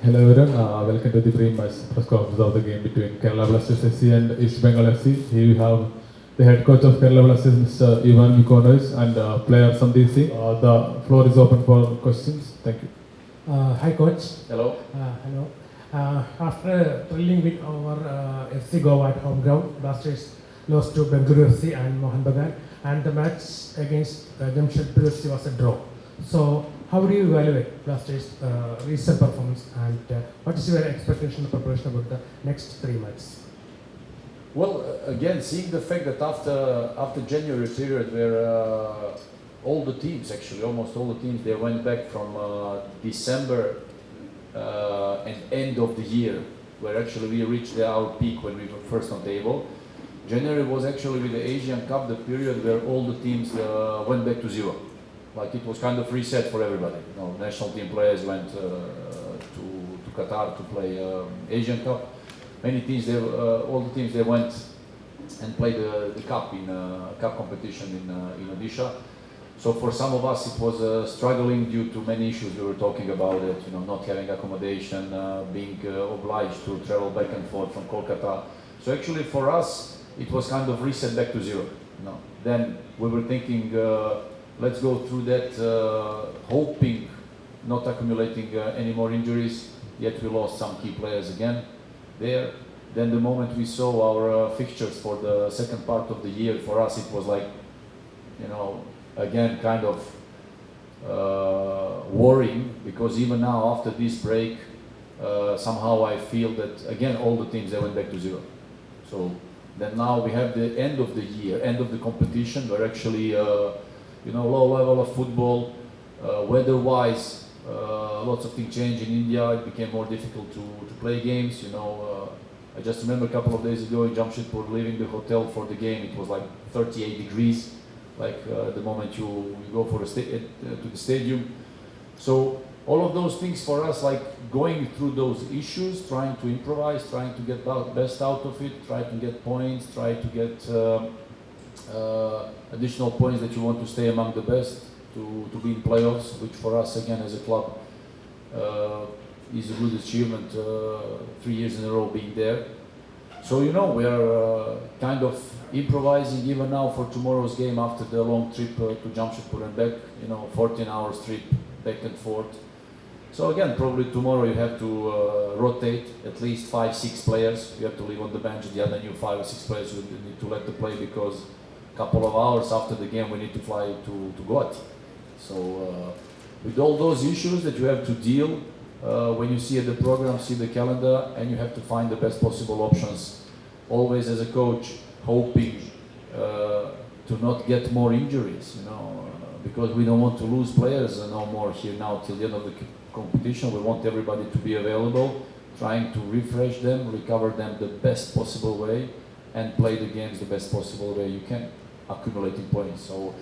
Hello everyone, welcome to the pre-match press conference of the game between Kerala Blasters FC and East Bengal FC. Here we have the head coach of Kerala Blasters, Mr. Ivan Mikonovic, and player Sandeep Singh. The floor is open for questions. Thank you. Hi coach. Hello. Hello. After a thrilling win over FC Goa at home ground, Blasters lost to Bengal FC and Mohan Bagan, and the match against Jamshedpur FC was a draw. So how do you evaluate Blasters' recent performance, and what is your expectation and preparation about the next 3 matches? Well, again, seeing the fact that after January period where all the teams, actually almost all the teams, they went back from December and end of the year, where actually we reached our peak when we were first on table. January was actually with the Asian Cup the period where all the teams went back to zero. Like it was kind of reset for everybody. You know, national team players went to Qatar to play Asian Cup. Many teams, all the teams, they went and played the cup in cup competition in Odisha. So for some of us, it was struggling due to many issues. We were talking about it, you know, not having accommodation, being obliged to travel back and forth from Kolkata. So actually, for us, it was kind of reset back to zero. You know, then we were thinking, let's go through that, hoping not accumulating any more injuries. Yet we lost some key players again there. Then the moment we saw our fixtures for the second part of the year, for us it was like, you know, again kind of worrying, because even now after this break, somehow I feel that again all the teams, they went back to zero. So then now we have the end of the year, end of the competition, where actually you know, low level of football, weather-wise, lots of things changed in India. It became more difficult to play games. You know, I just remember a couple of days ago in Jamshedpur, leaving the hotel for the game, it was like 38 degrees. Like the moment you go for to the stadium. So all of those things for us, like going through those issues, trying to improvise, trying to get best out of it, try to get points, try to get additional points that you want to stay among the best, to be in playoffs, which for us again as a club is a good achievement, 3 years in a row being there. So you know, we are kind of improvising even now for tomorrow's game after the long trip to Jamshedpur and back, you know, 14 hours trip back and forth. So again, probably tomorrow you have to rotate at least 5-6 players. You have to leave on the bench the other new 5 or 6 players you need to let them play, because couple of hours after the game we need to fly to Guwahati. So with all those issues that you have to deal when you see the program, see the calendar, and you have to find the best possible options, always as a coach hoping to not get more injuries, you know, because we don't want to lose players no more here now till the end of the competition. We want everybody to be available, trying to refresh them, recover them the best possible way, and play the games the best possible way you can, accumulating points. So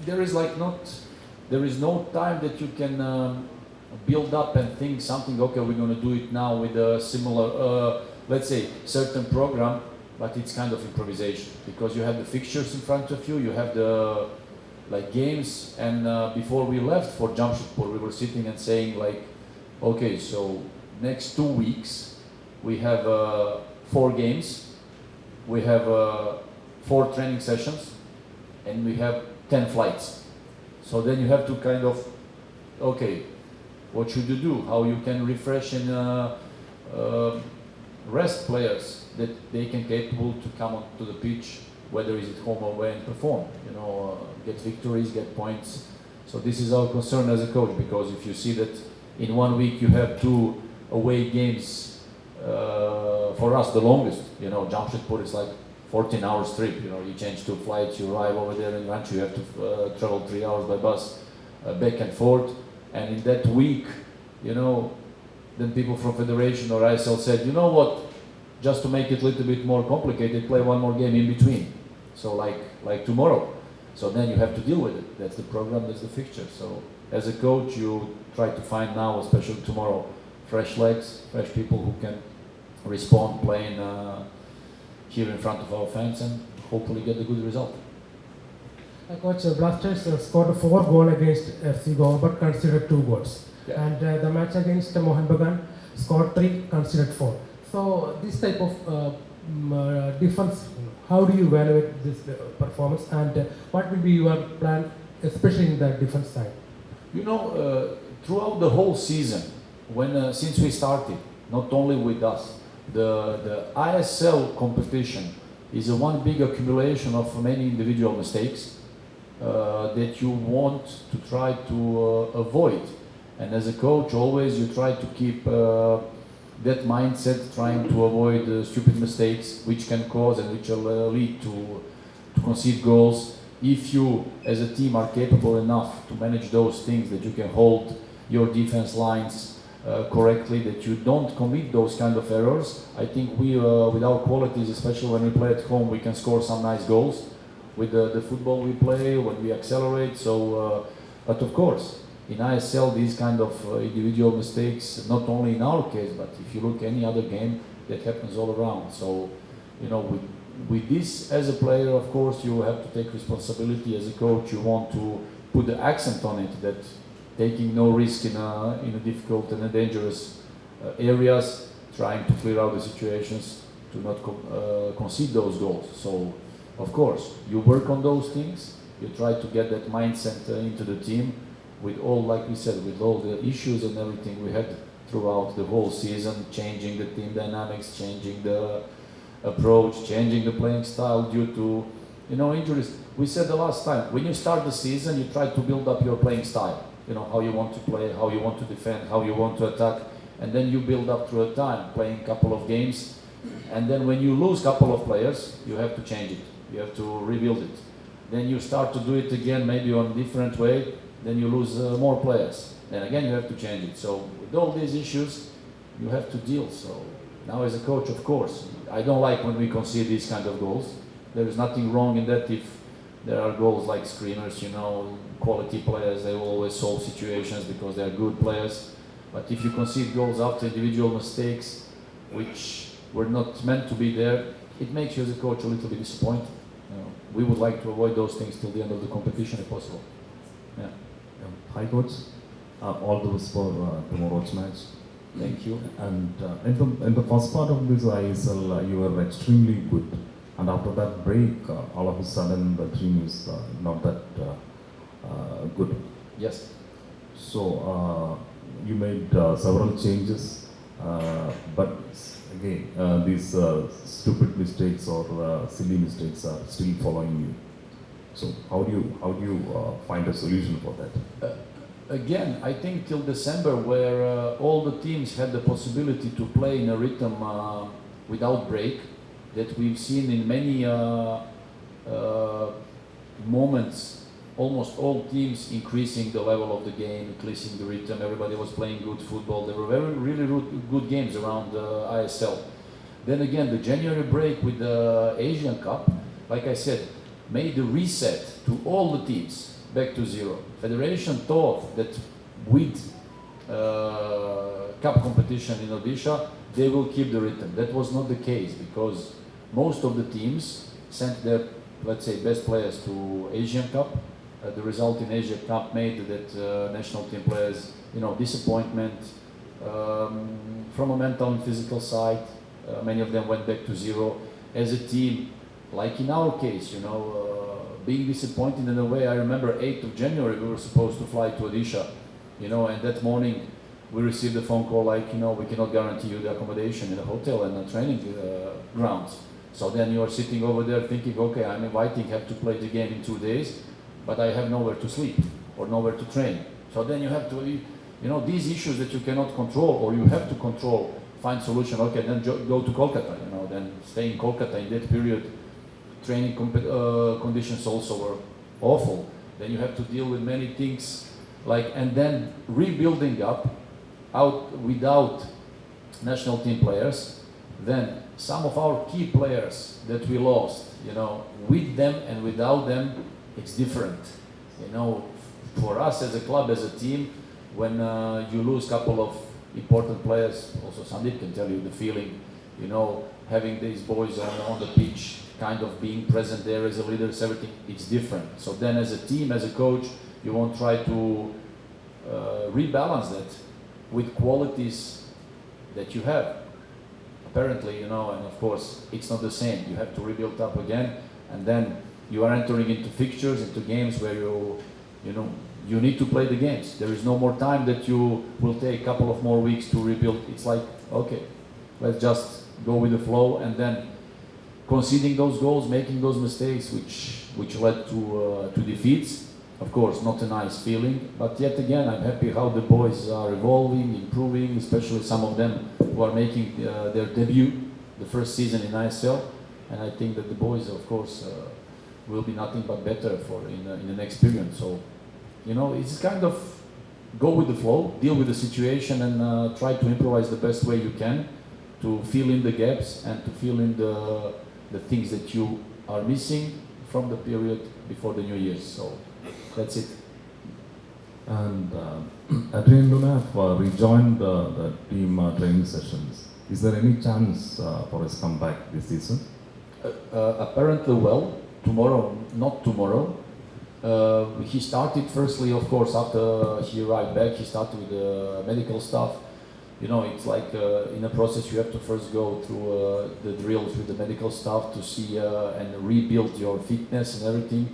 there is no time that you can build up and think something, okay, we're going to do it now with a similar, let's say, certain program, but it's kind of improvisation, because you have the fixtures in front of you, you have the games, and before we left for Jamshedpur, we were sitting and saying like, okay, so next 2 weeks we have 4 games, we have 4 training sessions, and we have 10 flights. So then you have to kind of, okay, what should you do? How you can refresh and rest players that they can capable to come onto the pitch, whether it's at home or away, and perform. You know, get victories, get points. So this is our concern as a coach, because if you see that in 1 week you have 2 away games, for us the longest, you know, Jamshedpur is like 14 hours trip, you know, you change 2 flights, you arrive over there in Ranchi, you have to travel 3 hours by bus, back and forth. And in that week, you know, then people from Federation or ISL said, you know what, just to make it a little bit more complicated, play 1 more game in between. So like tomorrow. So then you have to deal with it. That's the program, that's the fixture. So as a coach, you try to find now, especially tomorrow, fresh legs, fresh people who can respond, playing here in front of our fans, and hopefully get a good result. Coach, Blasters scored 4 goals against FC Goa, but considered 2 goals. Yeah. And the match against Mohan Bagan scored 3, conceded 4. So this type of difference, how do you evaluate this performance, and what will be your plan, especially in the defense side? Throughout the whole season, since we started, not only with us, the ISL competition is a one big accumulation of many individual mistakes that you want to try to avoid. And as a coach, always you try to keep that mindset, trying to avoid stupid mistakes which can cause and which will lead to concede goals. If you as a team are capable enough to manage those things, that you can hold your defense lines correctly, that you don't commit those kind of errors, I think we, with our qualities, especially when we play at home, we can score some nice goals with the football we play, when we accelerate. So, but of course, in ISL, these kind of individual mistakes, not only in our case, but if you look any other game, that happens all around. So, with this as a player, of course, you have to take responsibility. As a coach, you want to put the accent on it, that taking no risk in a difficult and a dangerous areas, trying to clear out the situations to not concede those goals. So, of course, you work on those things. You try to get that mindset into the team, with all, like we said, with all the issues and everything we had throughout the whole season, changing the team dynamics, changing the approach, changing the playing style due to injuries. We said the last time, when you start the season, you try to build up your playing style. How you want to play, how you want to defend, how you want to attack, and then you build up through a time, playing a couple of games, and then when you lose a couple of players, you have to change it, you have to rebuild it. Then you start to do it again, maybe on a different way, then you lose more players, then again you have to change it. So with all these issues, you have to deal. So now as a coach, of course, I don't like when we concede these kind of goals. There is nothing wrong in that if there are goals like screamers, quality players, they will always solve situations because they are good players. But if you concede goals after individual mistakes, which were not meant to be there, it makes you as a coach a little bit disappointed. We would like to avoid those things till the end of the competition if possible. Yeah. Hi coach, all the best for tomorrow's match. Thank you. And in the first part of this ISL, you were extremely good. And after that break, all of a sudden the team is not that good. Yes. So you made several changes, but again, these stupid mistakes or silly mistakes are still following you. So how do you find a solution for that? Again, I think till December, where all the teams had the possibility to play in a rhythm without break, that we've seen in many moments, almost all teams increasing the level of the game, increasing the rhythm. Everybody was playing good football. There were really good games around ISL. Then again, the January break with the Asian Cup, like I said, made a reset to all the teams, back to zero. Federation thought that with cup competition in Odisha, they will keep the rhythm. That was not the case, because most of the teams sent their, let's say, best players to Asian Cup. The result in Asia Cup made that national team players, disappointment from a mental and physical side. Many of them went back to zero. As a team, like in our case, being disappointed in a way. I remember 8th of January we were supposed to fly to Odisha, and that morning we received a phone call like, we cannot guarantee you the accommodation in the hotel and the training grounds. So then you are sitting over there thinking, okay, I'm inviting, have to play the game in 2 days, but I have nowhere to sleep or nowhere to train. So then you have to, these issues that you cannot control or you have to control, find solution. Okay, then go to Kolkata, then stay in Kolkata in that period. Training conditions also were awful. Then you have to deal with many things, and then rebuilding up out without national team players. Then some of our key players that we lost, with them and without them, it's different. For us as a club, as a team, when you lose a couple of important players, also Sandeep can tell you the feeling, having these boys on the pitch, kind of being present there as a leader, everything, it's different. So then as a team, as a coach, you won't try to rebalance that with qualities that you have. Apparently, and of course, it's not the same. You have to rebuild up again, and then you are entering into fixtures, into games where you need to play the games. There is no more time that you will take a couple of more weeks to rebuild. It's like, okay, let's just go with the flow, and then conceding those goals, making those mistakes, which led to defeats. Of course, not a nice feeling, but yet again, I'm happy how the boys are evolving, improving, especially some of them who are making their debut, the first season in ISL, and I think that the boys, of course, will be nothing but better in the next period. So, it's kind of go with the flow, deal with the situation, and try to improvise the best way you can to fill in the gaps and to fill in the things that you are missing from the period before the New Year. So that's it. And Adrian Lunaf rejoined the team training sessions. Is there any chance for his comeback this season? Apparently, not tomorrow. He started firstly, of course, after he arrived back, he started with the medical stuff. It's like in a process you have to first go through the drills with the medical staff to see and rebuild your fitness and everything.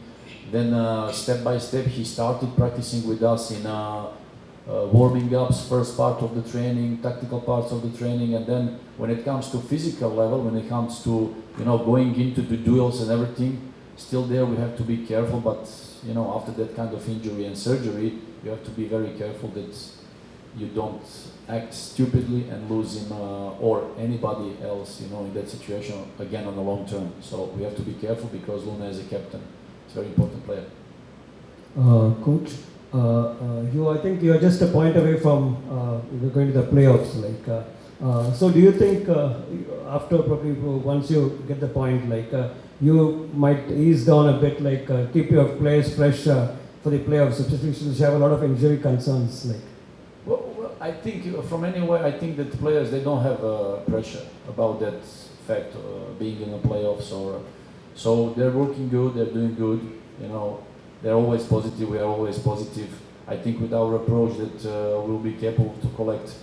Then step by step he started practicing with us in warming ups, first part of the training, tactical parts of the training, and then when it comes to physical level, when it comes to going into the duels and everything, still there we have to be careful. But after that kind of injury and surgery, you have to be very careful that you don't act stupidly and lose him or anybody else, in that situation again on the long term. So we have to be careful because Luna is a captain. It's a very important player. Coach, I think you are just a point away from going to the playoffs. So do you think after probably once you get the point, you might ease down a bit, keep your players fresh for the playoffs, especially since you have a lot of injury concerns? Well, I think from anywhere, I think that the players, they don't have pressure about that fact being in the playoffs, so they're working good, they're doing good. They're always positive. We are always positive. I think with our approach that we'll be capable to collect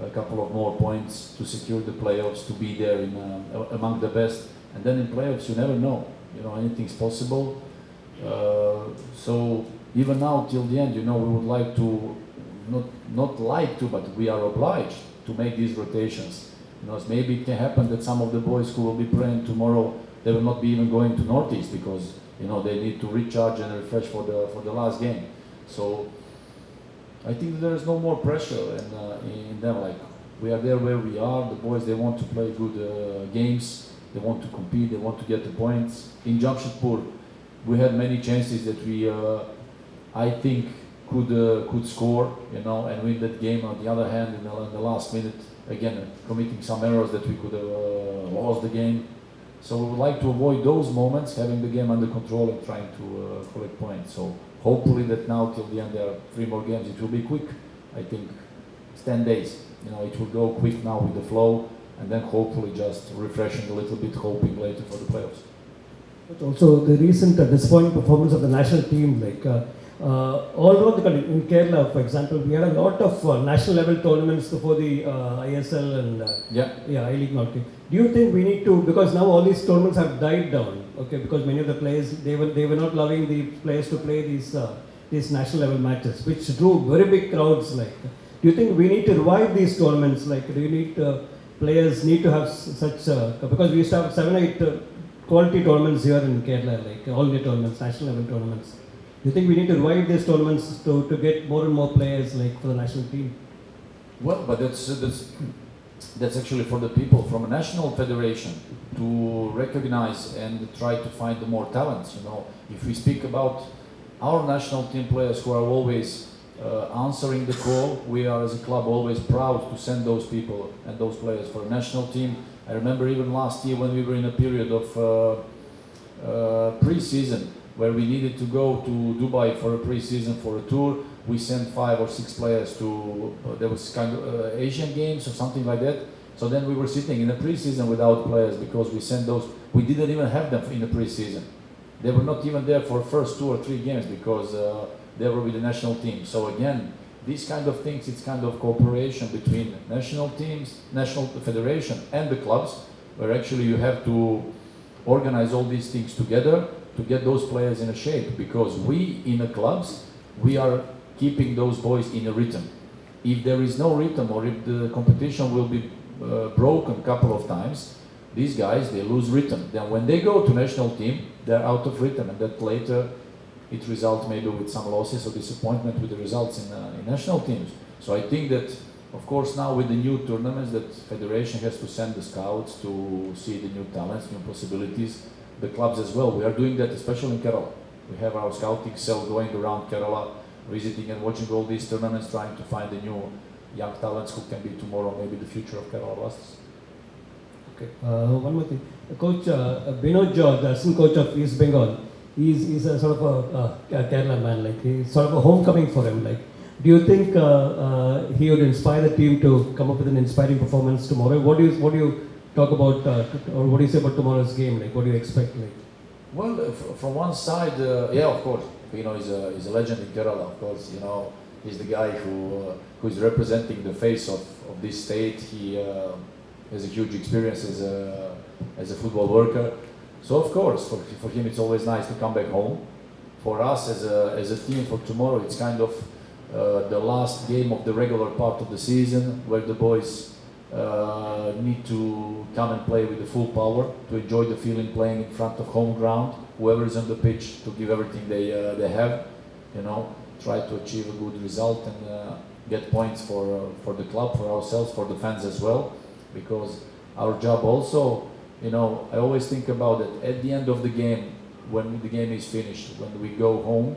a couple of more points to secure the playoffs, to be there among the best. And then in playoffs, you never know. Anything's possible. So even now till the end, we would like to. Not like to, but we are obliged to make these rotations. Maybe it can happen that some of the boys who will be playing tomorrow, they will not be even going to Northeast because they need to recharge and refresh for the last game. So I think there is no more pressure in them. We are there where we are. The boys, they want to play good games. They want to compete. They want to get the points. In Jamshedpur, we had many chances that we, I think, could score, and win that game. On the other hand, in the last minute, again committing some errors that we could have lost the game. So we would like to avoid those moments, having the game under control and trying to collect points. So hopefully that now till the end there are 3 more games. It will be quick. I think it's 10 days. It will go quick now with the flow, and then hopefully just refreshing a little bit, hoping later for the playoffs. But also the recent disappointing performance of the national team, all over the country, in Kerala, for example, we had a lot of national level tournaments before the ISL and I-League market. Do you think we need to, because now all these tournaments have died down, because many of the players, they were not allowing the players to play these national level matches, which drew very big crowds. Do you think we need to revive these tournaments? Do you need players need to have such, because we used to have 7 or 8 quality tournaments here in Kerala, all the tournaments, national level tournaments. Do you think we need to revive these tournaments to get more and more players for the national team? Well, but that's actually for the people from a national federation to recognize and try to find the more talents. If we speak about our national team players who are always answering the call, we are as a club always proud to send those people and those players for a national team. I remember even last year when we were in a period of pre-season, where we needed to go to Dubai for a pre-season for a tour. We sent 5 or 6 players to, there was kind of Asian Games or something like that. So then we were sitting in a pre-season without players because we sent those, we didn't even have them in the pre-season. They were not even there for first 2 or 3 games because they were with the national team. So again, these kind of things, it's kind of cooperation between national teams, national federation and the clubs, where actually you have to organize all these things together to get those players in a shape, because we in the clubs, we are keeping those boys in a rhythm. If there is no rhythm, or if the competition will be broken a couple of times, these guys, they lose rhythm. Then when they go to national team, they're out of rhythm, and that later it results maybe with some losses or disappointment with the results in national teams. So I think that, of course, now with the new tournaments, that federation has to send the scouts to see the new talents, new possibilities. The clubs as well. We are doing that, especially in Kerala. We have our scouting cell going around Kerala, visiting and watching all these tournaments, trying to find the new young talents who can be tomorrow maybe the future of Kerala Blasters. Okay. One more thing. Coach Binod George, the assistant coach of East Bengal, he's a sort of a Kerala man. Like, he's sort of a homecoming for him. Like, do you think he would inspire the team to come up with an inspiring performance tomorrow? What do you talk about, or what do you say about tomorrow's game? Like, what do you expect? Like? Well, from one side, yeah, of course, Pino is a legend in Kerala. Of course, you know, he's the guy who is representing the face of this state. He has a huge experience as a football worker. So of course, for him, it's always nice to come back home. For us as a team for tomorrow, it's kind of the last game of the regular part of the season, where the boys need to come and play with the full power, to enjoy the feeling playing in front of home ground, whoever is on the pitch, to give everything they have, you know, try to achieve a good result and get points for the club, for ourselves, for the fans as well, because our job also, you know, I always think about it, at the end of the game, when the game is finished, when we go home,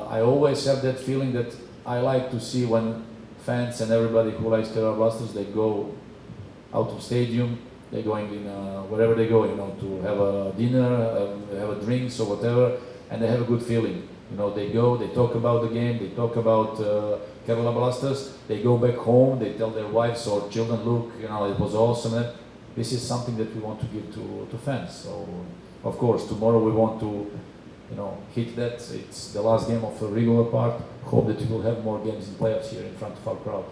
I always have that feeling that I like to see when fans and everybody who likes Kerala Blasters, they go out of stadium, they're going in wherever they go, you know, to have a dinner, have a drinks or whatever, and they have a good feeling. You know, they go, they talk about the game, they talk about Kerala Blasters, they go back home, they tell their wives or children, look, you know, it was awesome. And this is something that we want to give to fans. So, of course, tomorrow we want to, you know, hit that. It's the last game of the regular part. Hope that we will have more games in playoffs here in front of our crowd.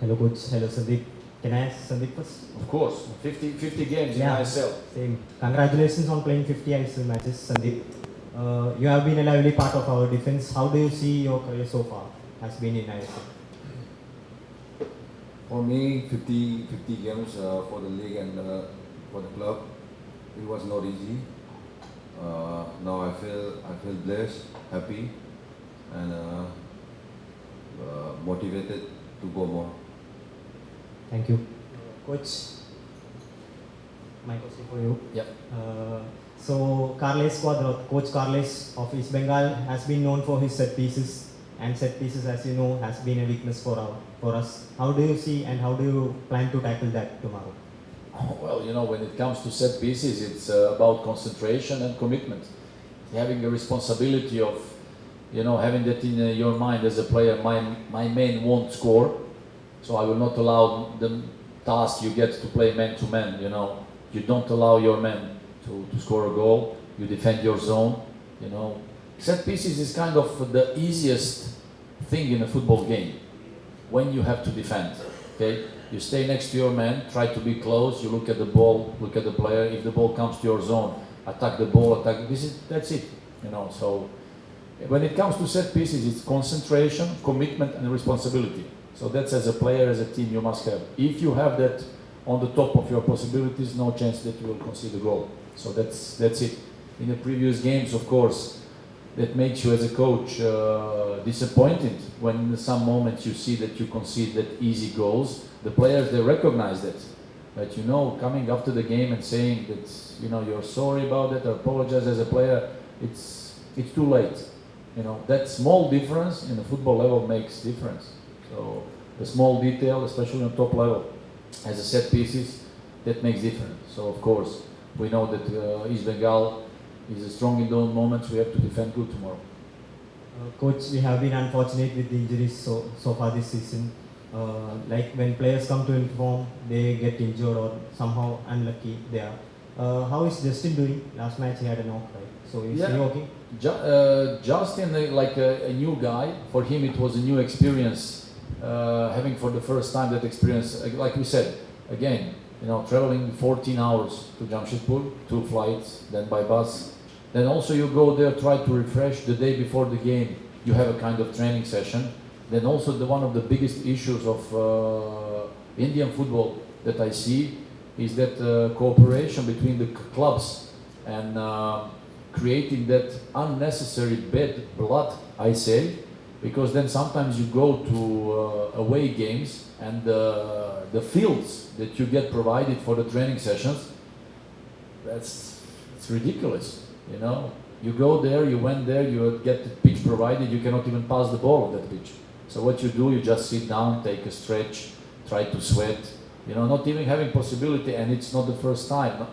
Hello coach, hello Sandeep. Can I ask Sandeep first? Of course, 50 games in ISL. Same. Congratulations on playing 50 ISL matches, Sandeep. You have been a lively part of our defense. How do you see your career so far has been in ISL? For me, 50 games for the league and for the club, it was not easy. Now I feel blessed, happy, and motivated to go more. Thank you. Coach, my question for you. Yep. So Carles Quadrat, Coach Carles of East Bengal has been known for his set pieces, and set pieces, as you know, has been a weakness for us. How do you see and how do you plan to tackle that tomorrow? Well, you know, when it comes to set pieces, it's about concentration and commitment. Having a responsibility of, you know, having that in your mind as a player, my man won't score, so I will not allow the task you get to play man-to-man, you know. You don't allow your man to score a goal, you defend your zone, you know. Set pieces is kind of the easiest thing in a football game, when you have to defend, okay? You stay next to your man, try to be close, you look at the ball, look at the player, if the ball comes to your zone, attack the ball, that's it, you know. So when it comes to set pieces, it's concentration, commitment and responsibility. So that's, as a player, as a team, you must have. If you have that on the top of your possibilities, no chance that you will concede a goal. So that's it. In the previous games, of course, that makes you as a coach disappointed when in some moments you see that you concede that easy goals. The players, they recognize that, you know, coming after the game and saying that, you know, you're sorry about it or apologize as a player, it's too late. You know, that small difference in the football level makes difference. So the small detail, especially on top level, as a set pieces, that makes difference. So of course, we know that East Bengal is strong in those moments. We have to defend good tomorrow. Coach, we have been unfortunate with the injuries so far this season. Like when players come to inform, they get injured or somehow unlucky there. How is Justin doing? Last match he had a knock, right? So is he okay? Justin, like a new guy, for him it was a new experience, having for the first time that experience. Like we said, again, traveling 14 hours to Jamshedpur, 2 flights, then by bus. Then also you go there, try to refresh the day before the game. You have a kind of training session. Then also one of the biggest issues of Indian football that I see is that cooperation between the clubs and creating that unnecessary bad blood, I say, because then sometimes you go to away games and the fields that you get provided for the training sessions, it's ridiculous, You go there, you went there, you get the pitch provided, you cannot even pass the ball on that pitch. So what you do, you just sit down, take a stretch, try to sweat, not even having possibility, and it's not the first time.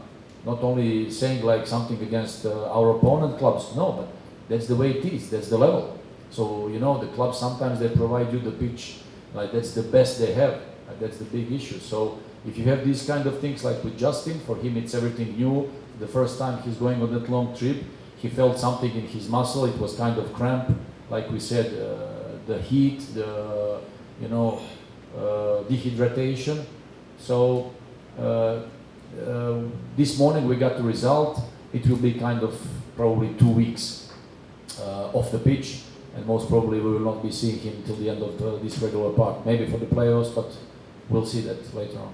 Not only saying like something against our opponent clubs, no, but that's the way it is, that's the level. So, the clubs sometimes they provide you the pitch, like that's the best they have, that's the big issue. So if you have these kind of things like with Justin, for him it's everything new. The first time he's going on that long trip, he felt something in his muscle, it was kind of cramp, like we said, the heat, the, dehydration. So this morning we got the result. It will be kind of probably 2 weeks off the pitch, and most probably we will not be seeing him till the end of this regular part. Maybe for the playoffs, but we'll see that later on.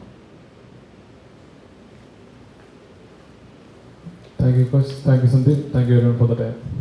Thank you, coach. Thank you, Sandeep. Thank you, everyone, for the time.